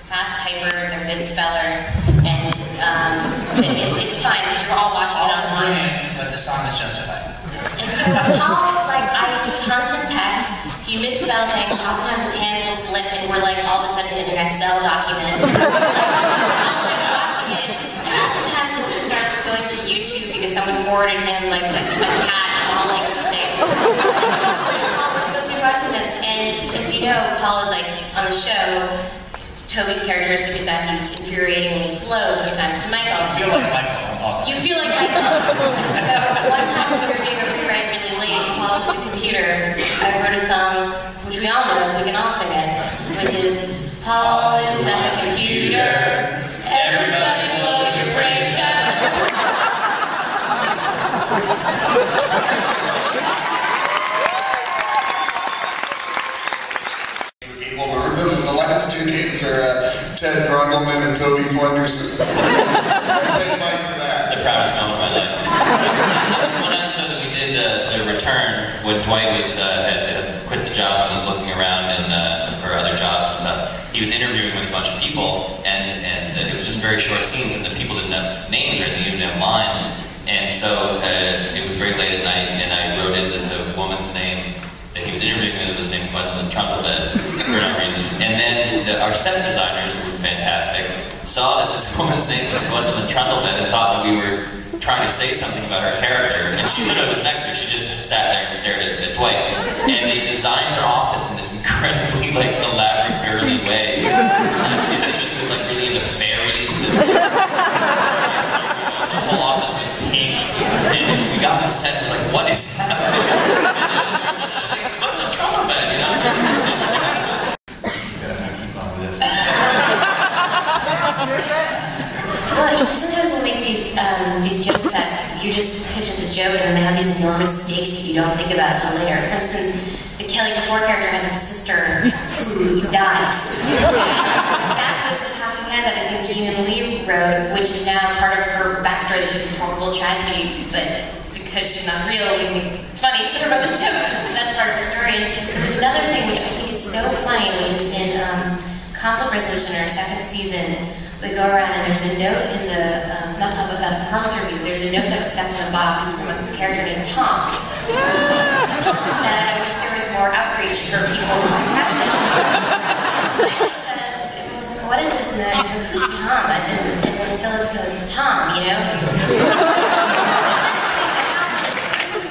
fast typers, they're good spellers, and it's fine because you're all watching it online. Brilliant, but the song is justified. And so Paul, like, he hunts and pecks, he misspell things, oftentimes his hand will slip, and we're like all of a sudden in an Excel document. I'm like watching it, and oftentimes he'll just start going to YouTube because someone forwarded him like a cat mauling something. Paul, we're supposed to be watching this, and as you know, Paul is like on the show. Toby's characteristic is that he's infuriatingly slow sometimes to Michael. You feel like Michael also. You feel like Michael. So one time we were doing a rewrite really late, Paul's at the computer. I wrote a song, which we all know, so we can all sing it, which is Paul is at the computer. Everybody blow your brains out. The last two names are Ted Grundleman and Toby Flenderson. Thank Mike for that. It's the proudest moment of my life. There was one episode that we did, The Return, when Dwight had quit the job and was looking around for other jobs and stuff. He was interviewing with a bunch of people, and it was just very short scenes, and the people didn't have names or they didn't have lines. And so it was very late at night, and I wrote in that the woman's name that he was interviewing with was named Gwendolyn Trundlebed for no reason. And then our set designers, who were fantastic, saw that this woman's name was Gwendolyn Trundlebed and thought that we were trying to say something about her character. And she literally was next to her. She just sat there and stared at Dwight. And they designed her office in this incredibly elaborate, girly way. As if she was really into fairies. The whole office was pink. And we got to the set and was like, what is happening? Well, sometimes we'll make these jokes that you just pitch as a joke, and then they have these enormous stakes that you don't think about until later. For instance, the Kelly Kapoor character has a sister who died. That was a talking head that I think Gina Lee wrote, which is now part of her backstory that she's this horrible tragedy, but because she's not real, we think it's funny, so about the joke. That's part of her story. And there was another thing which I think is so funny, which is in Conflict Resolution, our second season. We go around and there's a note in the, not talk about that performance review, there's a note that was stuck in a box from a character named Tom. Tom said, I wish there was more outreach for people with depression. And he says, what is this? And then I was like, who's Tom? And then Phyllis goes, Tom, you know?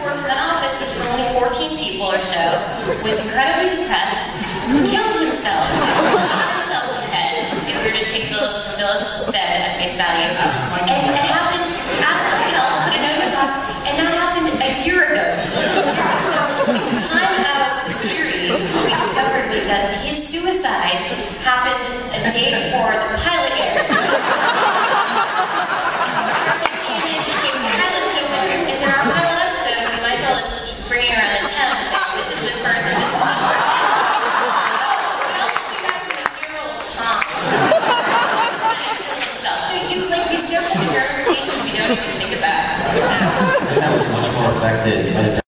Worked in an office, which is only 14 people or so, was incredibly depressed, killed himself, shot himself in the head, if we were to take Phyllis what Phyllis said at face value. And it happened, asked for help, put a note in a box, and that happened a year ago. So if we time out the series, what we discovered was that his suicide happened a day before the pilot aired. In our pilot episode, we might know this bringing around the temp and saying, this is this person, this is this person. We also be back with the mural of Tom. So you, these jokes have ramifications we don't even think about. That was much more effective.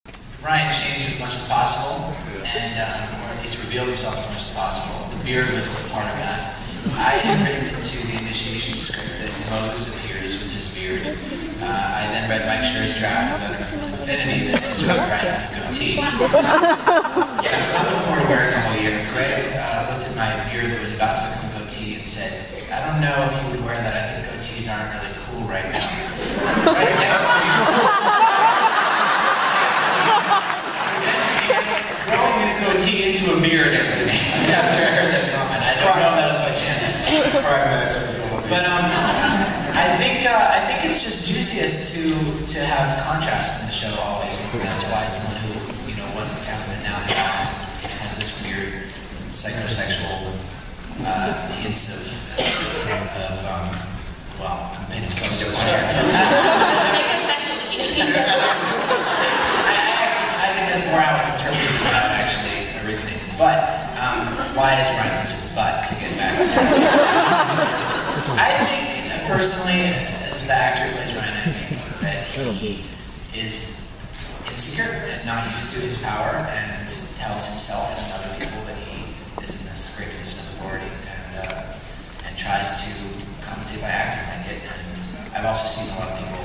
Ryan changed as much as possible, and or at least revealed himself as much as possible. The beard was part of that. I had written into the initiation script that Moses appears with his beard. I then read Mike Schur's draft of an affinity that is with Ryan with a goatee. I was looking forward to wearing it all year. Greg looked at my beard that was about to become a goatee and said, I don't know if you would wear that. I think goatees aren't really cool right now. Right next to me. Growing his goatee into a beard after I heard that comment. I don't know if that was my chance. But I think it's just juiciest to have contrast in the show always, and that's why someone who wasn't Catwoman now has this weird psychosexual hints of well, I'm painting myself so hard here. Psychosexual, you said that. I think that's more how it's interpreted than how it actually originates. But why is Ryan such a butt to get back to that? I think personally, as the actor who plays Ryan, I think that he is insecure and not used to his power, and tells himself and other people that he is in this great position of authority, tries to compensate by acting like it. And I've also seen a lot of people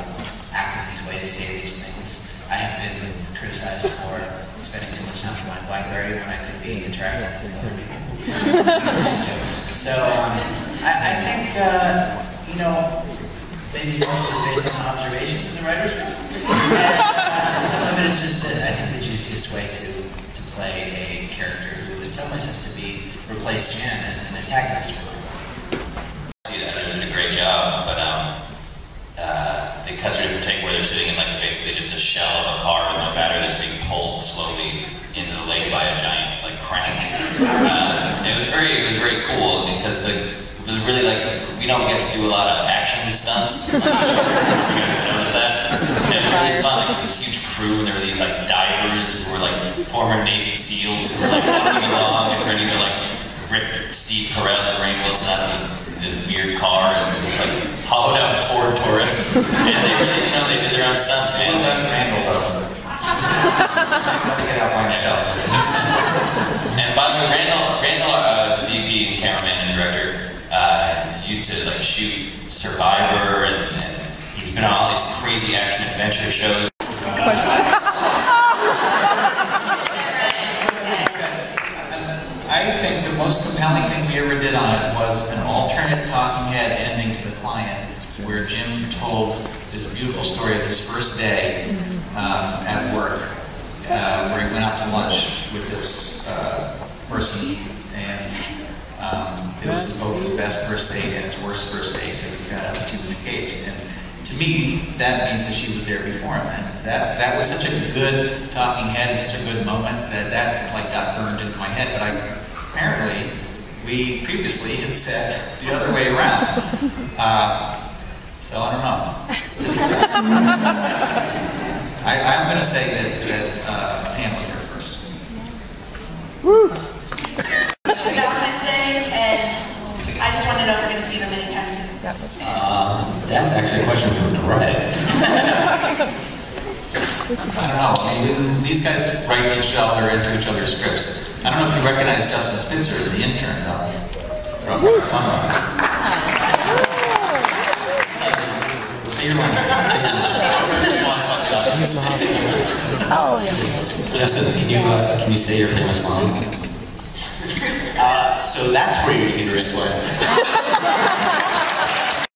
act in these ways, say these things. I have been criticized for spending too much time on my BlackBerry when I could be interacting with other people. So I think, you know, maybe some of it is based on observation in the writer's room. And some of it is just that I think the juiciest way to play a character who in some ways has to replace Jen as an antagonist for them. The editors did a great job, but the cuts are different take where they're sitting in like basically just a shell of a car with no battery that's being pulled slowly into the lake by a giant like crank. It was very cool because it was really like we don't get to do a lot of action stunts. You guys notice that? And it was really fun. Like this huge crew, and there were these like divers who were like former Navy SEALs who were like walking along and ready to like rip Steve Carell and Rainn Wilson out of this weird car and just like hollowed out Ford Taurus. And they really, you know, they did their own stunts, man. Well, let Randall though. Let me get out by myself. And by the way, Randall, the DP and cameraman and director, used to like shoot Survivor, and he's been on all these crazy action adventure shows. I think the most compelling thing we ever did on it was an alternate talking head ending to the client, where Jim told this beautiful story of his first day at work, where he went out to lunch with this person, and it was both his best first date and his worst first date because he found out that she was engaged. And to me, that means that she was there before him, and that was such a good talking head and such a good moment that like got burned into my head. But apparently, we previously had said the other way around. So I don't know. I'm going to say that Pam was there first. Woo! Valentine's Day, and I just want to know if we're going to see them anytime soon. That's actually a question for Greg. I don't know. I mean, these guys write each other into each other's scripts. I don't know if you recognize Justin Spitzer as the intern, though, from Fun Run. Say your line. Justin, can you say your famous line? So that's where your uterus went.